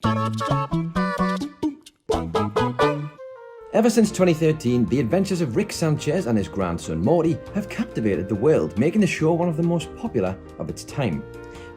Ever since 2013, the adventures of Rick Sanchez and his grandson Morty have captivated the world, making the show one of the most popular of its time.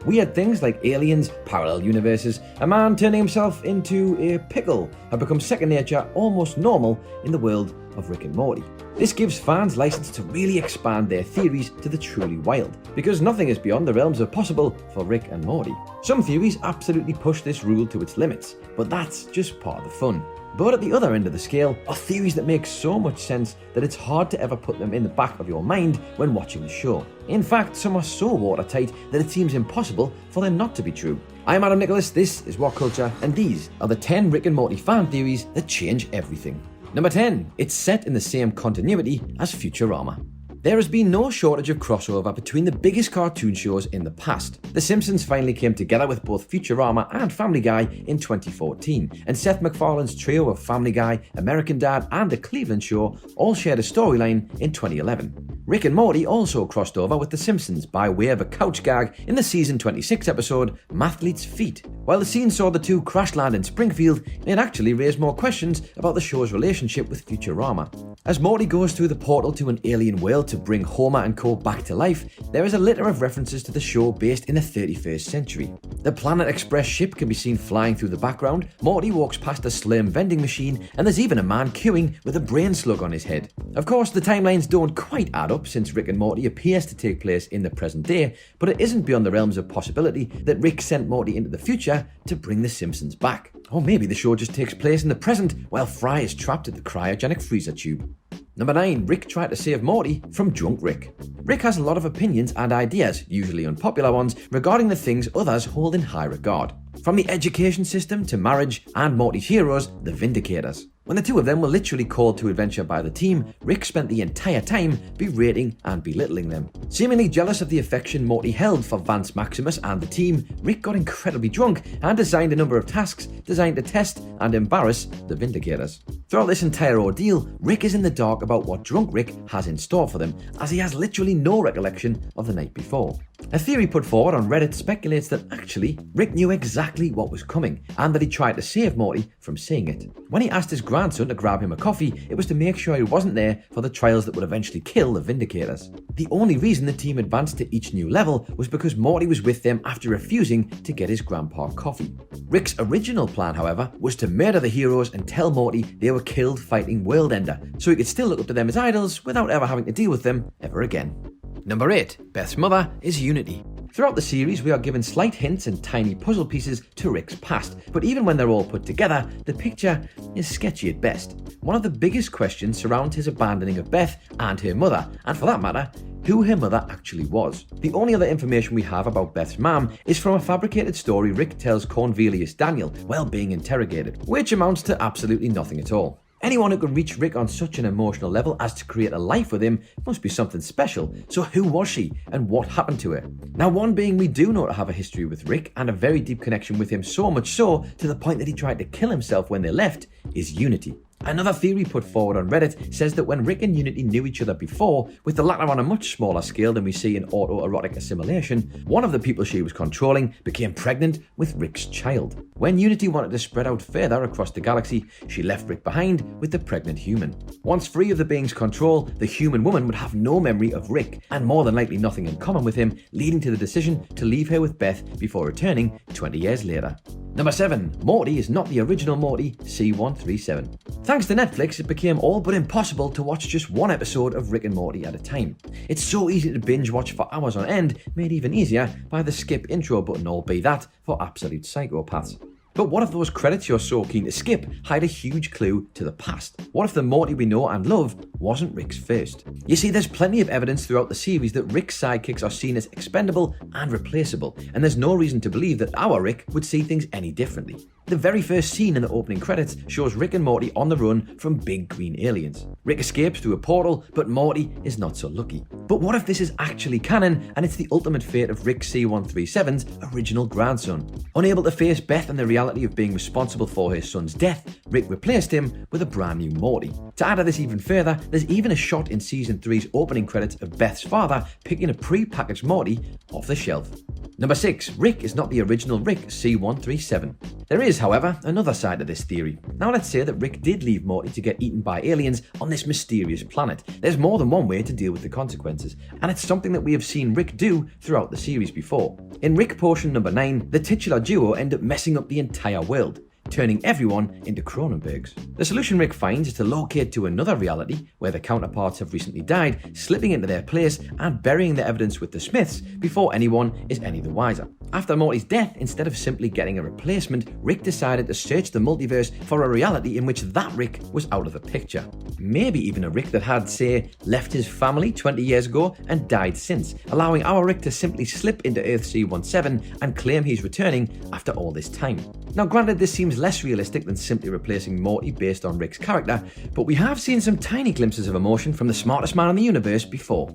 Weird things like aliens, parallel universes, a man turning himself into a pickle have become second nature, almost normal in the world of Rick and Morty. This gives fans license to really expand their theories to the truly wild, because nothing is beyond the realms of possible for Rick and Morty. Some theories absolutely push this rule to its limits, but that's just part of the fun. But at the other end of the scale are theories that make so much sense that it's hard to ever put them in the back of your mind when watching the show. In fact, some are so watertight that it seems impossible for them not to be true. I'm Adam Nicholas, this is What Culture, and these are the 10 Rick and Morty fan theories that change everything. Number 10. It's set in the same continuity as Futurama. There has been no shortage of crossover between the biggest cartoon shows in the past. The Simpsons finally came together with both Futurama and Family Guy in 2014, and Seth MacFarlane's trio of Family Guy, American Dad, and The Cleveland Show all shared a storyline in 2011. Rick and Morty also crossed over with The Simpsons by way of a couch gag in the season 26 episode Mathlete's Feet. While the scene saw the two crash land in Springfield, it actually raised more questions about the show's relationship with Futurama. As Morty goes through the portal to an alien world to bring Homer and co back to life, there is a litter of references to the show based in the 31st century. The Planet Express ship can be seen flying through the background, Morty walks past a slim vending machine, and there's even a man queuing with a brain slug on his head. Of course, the timelines don't quite add up since Rick and Morty appears to take place in the present day, but it isn't beyond the realms of possibility that Rick sent Morty into the future to bring the Simpsons back. Or maybe the show just takes place in the present while Fry is trapped at the cryogenic freezer tube. Number 9. Rick tried to save Morty from drunk Rick. Rick has a lot of opinions and ideas, usually unpopular ones, regarding the things others hold in high regard. From the education system to marriage and Morty's heroes, the Vindicators. When the two of them were literally called to adventure by the team, Rick spent the entire time berating and belittling them. Seemingly jealous of the affection Morty held for Vance Maximus and the team, Rick got incredibly drunk and designed a number of tasks designed to test and embarrass the Vindicators. Throughout this entire ordeal, Rick is in the dark about what drunk Rick has in store for them, as he has literally no recollection of the night before. A theory put forward on Reddit speculates that actually, Rick knew exactly what was coming, and that he tried to save Morty from seeing it. When he asked his grandson to grab him a coffee, it was to make sure he wasn't there for the trials that would eventually kill the Vindicators. The only reason the team advanced to each new level was because Morty was with them after refusing to get his grandpa coffee. Rick's original plan, however, was to murder the heroes and tell Morty they were killed fighting World Ender, so he could still look up to them as idols without ever having to deal with them ever again. Number 8. Beth's mother is Unity. Throughout the series, we are given slight hints and tiny puzzle pieces to Rick's past, but even when they're all put together, the picture is sketchy at best. One of the biggest questions surrounds his abandoning of Beth and her mother, and for that matter, who her mother actually was. The only other information we have about Beth's mom is from a fabricated story Rick tells Cornelius Daniel while being interrogated, which amounts to absolutely nothing at all. Anyone who could reach Rick on such an emotional level as to create a life with him must be something special. So who was she and what happened to her? Now, one being we do know to have a history with Rick and a very deep connection with him, so much so to the point that he tried to kill himself when they left, is Unity. Another theory put forward on Reddit says that when Rick and Unity knew each other before, with the latter on a much smaller scale than we see in autoerotic assimilation, one of the people she was controlling became pregnant with Rick's child. When Unity wanted to spread out further across the galaxy, she left Rick behind with the pregnant human. Once free of the being's control, the human woman would have no memory of Rick, and more than likely nothing in common with him, leading to the decision to leave her with Beth before returning 20 years later. Number 7. Morty is not the original Morty, C137. Thanks to Netflix, it became all but impossible to watch just one episode of Rick and Morty at a time. It's so easy to binge watch for hours on end, made even easier by the skip intro button, albeit that for absolute psychopaths. But what if those credits you're so keen to skip hide a huge clue to the past? What if the Morty we know and love wasn't Rick's first? You see, there's plenty of evidence throughout the series that Rick's sidekicks are seen as expendable and replaceable, and there's no reason to believe that our Rick would see things any differently. The very first scene in the opening credits shows Rick and Morty on the run from big green aliens. Rick escapes through a portal, but Morty is not so lucky. But what if this is actually canon and it's the ultimate fate of Rick C137's original grandson? Unable to face Beth and the reality of being responsible for her son's death, Rick replaced him with a brand new Morty. To add to this even further, there's even a shot in Season 3's opening credits of Beth's father picking a pre-packaged Morty off the shelf. Number 6. Rick is not the original Rick C137. There is, however, another side to this theory. Now let's say that Rick did leave Morty to get eaten by aliens on this mysterious planet. There's more than one way to deal with the consequences, and it's something that we have seen Rick do throughout the series before. In Rick Potion number 9, the titular duo end up messing up the entire world, turning everyone into Cronenbergs. The solution Rick finds is to locate to another reality where the counterparts have recently died, slipping into their place and burying the evidence with the Smiths before anyone is any the wiser. After Morty's death, instead of simply getting a replacement, Rick decided to search the multiverse for a reality in which that Rick was out of the picture. Maybe even a Rick that had, say, left his family 20 years ago and died since, allowing our Rick to simply slip into Earth C-17 and claim he's returning after all this time. Now granted, this seems less realistic than simply replacing Morty based on Rick's character, but we have seen some tiny glimpses of emotion from the smartest man in the universe before.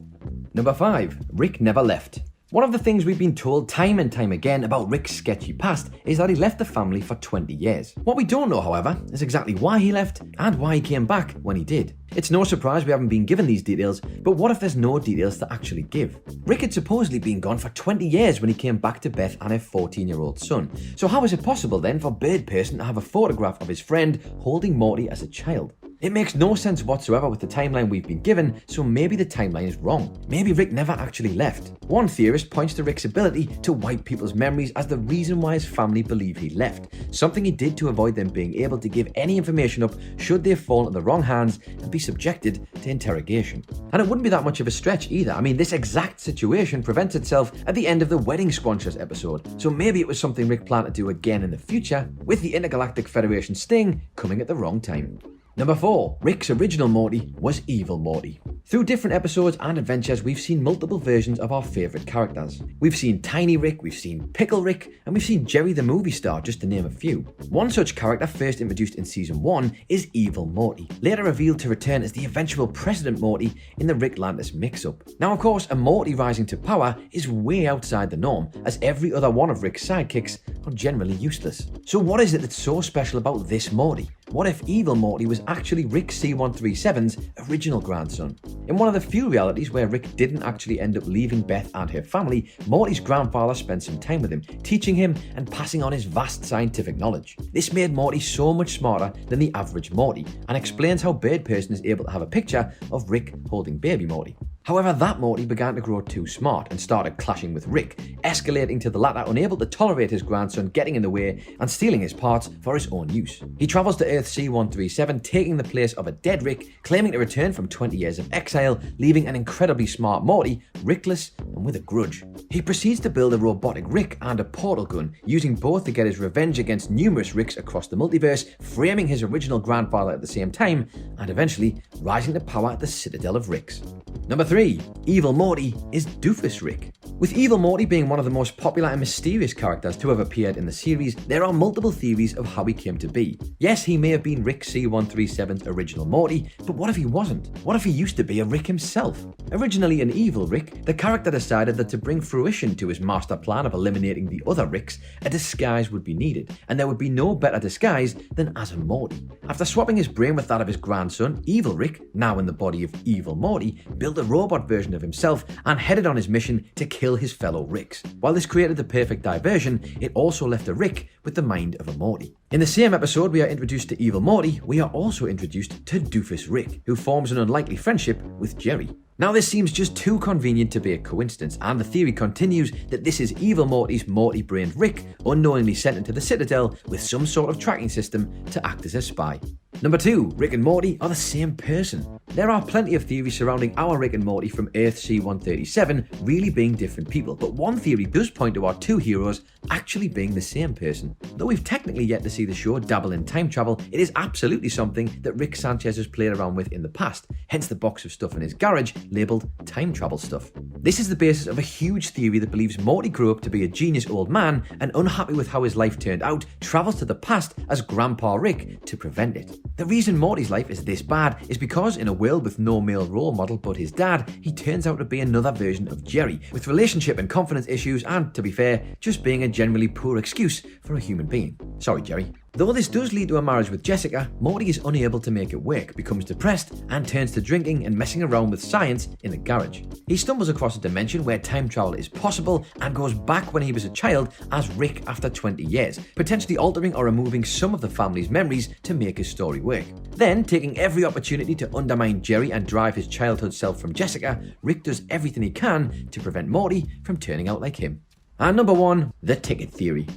Number 5. Rick never left. One of the things we've been told time and time again about Rick's sketchy past is that he left the family for 20 years. What we don't know, however, is exactly why he left and why he came back when he did. It's no surprise we haven't been given these details, but what if there's no details to actually give? Rick had supposedly been gone for 20 years when he came back to Beth and her 14-year-old son. So how is it possible then for Bird Person to have a photograph of his friend holding Morty as a child? It makes no sense whatsoever with the timeline we've been given, so maybe the timeline is wrong. Maybe Rick never actually left. One theorist points to Rick's ability to wipe people's memories as the reason why his family believe he left, something he did to avoid them being able to give any information up should they fall into the wrong hands and be subjected to interrogation. And it wouldn't be that much of a stretch either. I mean, this exact situation presents itself at the end of the Wedding Squanchers episode, so maybe it was something Rick planned to do again in the future, with the Intergalactic Federation sting coming at the wrong time. Number 4. Rick's original Morty was Evil Morty. Through different episodes and adventures, we've seen multiple versions of our favourite characters. We've seen Tiny Rick, we've seen Pickle Rick, and we've seen Jerry the movie star, just to name a few. One such character first introduced in Season 1 is Evil Morty, later revealed to return as the eventual President Morty in the Rick-Lantis mix-up. Now of course, a Morty rising to power is way outside the norm, as every other one of Rick's sidekicks are generally useless. So what is it that's so special about this Morty? What if Evil Morty was actually Rick C-137's original grandson? In one of the few realities where Rick didn't actually end up leaving Beth and her family, Morty's grandfather spent some time with him, teaching him and passing on his vast scientific knowledge. This made Morty so much smarter than the average Morty, and explains how Bird Person is able to have a picture of Rick holding baby Morty. However, that Morty began to grow too smart and started clashing with Rick, escalating to the latter unable to tolerate his grandson getting in the way and stealing his parts for his own use. He travels to Earth C-137, taking the place of a dead Rick, claiming to return from 20 years of exile, leaving an incredibly smart Morty, Rickless and with a grudge. He proceeds to build a robotic Rick and a portal gun, using both to get his revenge against numerous Ricks across the multiverse, framing his original grandfather at the same time, and eventually rising to power at the Citadel of Ricks. Number 3. Evil Morty is Doofus Rick. With Evil Morty being one of the most popular and mysterious characters to have appeared in the series, there are multiple theories of how he came to be. Yes, he may have been Rick C-137's original Morty, but what if he wasn't? What if he used to be a Rick himself? Originally an evil Rick, the character decided that to bring fruition to his master plan of eliminating the other Ricks, a disguise would be needed, and there would be no better disguise than as a Morty. After swapping his brain with that of his grandson, Evil Rick, now in the body of Evil Morty, built a robot version of himself and headed on his mission to kill his fellow Ricks. While this created the perfect diversion, it also left a Rick with the mind of a Morty. In the same episode we are introduced to Evil Morty, we are also introduced to Doofus Rick, who forms an unlikely friendship with Jerry. Now this seems just too convenient to be a coincidence, and the theory continues that this is Evil Morty's Morty-brained Rick unknowingly sent into the Citadel with some sort of tracking system to act as a spy. Number 2. Rick and Morty are the same person. There are plenty of theories surrounding our Rick and Morty from Earth C-137 really being different people, but one theory does point to our two heroes actually being the same person. Though we've technically yet to see the show dabble in time travel, it is absolutely something that Rick Sanchez has played around with in the past, hence the box of stuff in his garage labelled time travel stuff. This is the basis of a huge theory that believes Morty grew up to be a genius old man and, unhappy with how his life turned out, travels to the past as Grandpa Rick to prevent it. The reason Morty's life is this bad is because in a world with no male role model but his dad, he turns out to be another version of Jerry, with relationship and confidence issues and, to be fair, just being a generally poor excuse for a human being. Sorry, Jerry. Though this does lead to a marriage with Jessica, Morty is unable to make it work, becomes depressed, and turns to drinking and messing around with science in a garage. He stumbles across a dimension where time travel is possible and goes back when he was a child as Rick after 20 years, potentially altering or removing some of the family's memories to make his story work. Then, taking every opportunity to undermine Jerry and drive his childhood self from Jessica, Rick does everything he can to prevent Morty from turning out like him. And number 1, the ticket theory.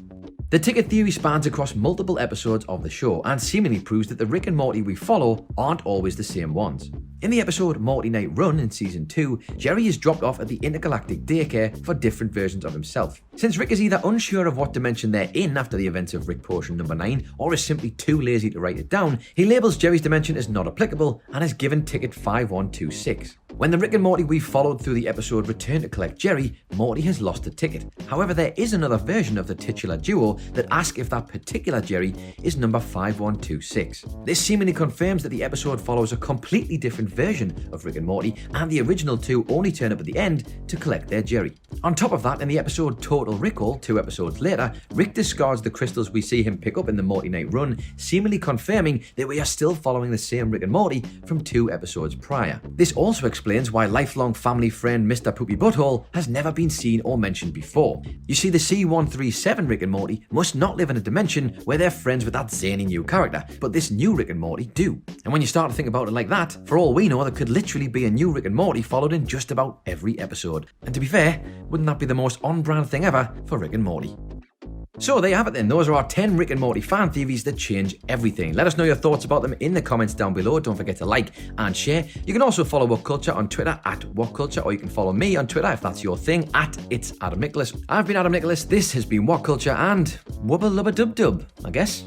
The ticket theory spans across multiple episodes of the show and seemingly proves that the Rick and Morty we follow aren't always the same ones. In the episode Morty Night Run in Season 2, Jerry is dropped off at the intergalactic daycare for different versions of himself. Since Rick is either unsure of what dimension they're in after the events of Rick Potion number 9 or is simply too lazy to write it down, he labels Jerry's dimension as not applicable and is given ticket 5126. When the Rick and Morty we followed through the episode return to collect Jerry, Morty has lost a ticket. However, there is another version of the titular duo that ask if that particular Jerry is number 5126. This seemingly confirms that the episode follows a completely different version of Rick and Morty, and the original two only turn up at the end to collect their Jerry. On top of that, in the episode Total Recall, 2 episodes later, Rick discards the crystals we see him pick up in the Morty Night Run, seemingly confirming that we are still following the same Rick and Morty from 2 episodes prior. This also explains why lifelong family friend Mr. Poopy Butthole has never been seen or mentioned before. You see, the C137 Rick and Morty must not live in a dimension where they're friends with that zany new character, but this new Rick and Morty do. And when you start to think about it like that, for all we know, there could literally be a new Rick and Morty followed in just about every episode. And to be fair, wouldn't that be the most on-brand thing ever for Rick and Morty? So there you have it then, those are our 10 Rick and Morty fan theories that change everything. Let us know your thoughts about them in the comments down below. Don't forget to like and share. You can also follow What Culture on Twitter at What Culture, or you can follow me on Twitter if that's your thing at It's Adam Nicholas. I've been Adam Nicholas, this has been What Culture, and wubba lubba dub dub, I guess.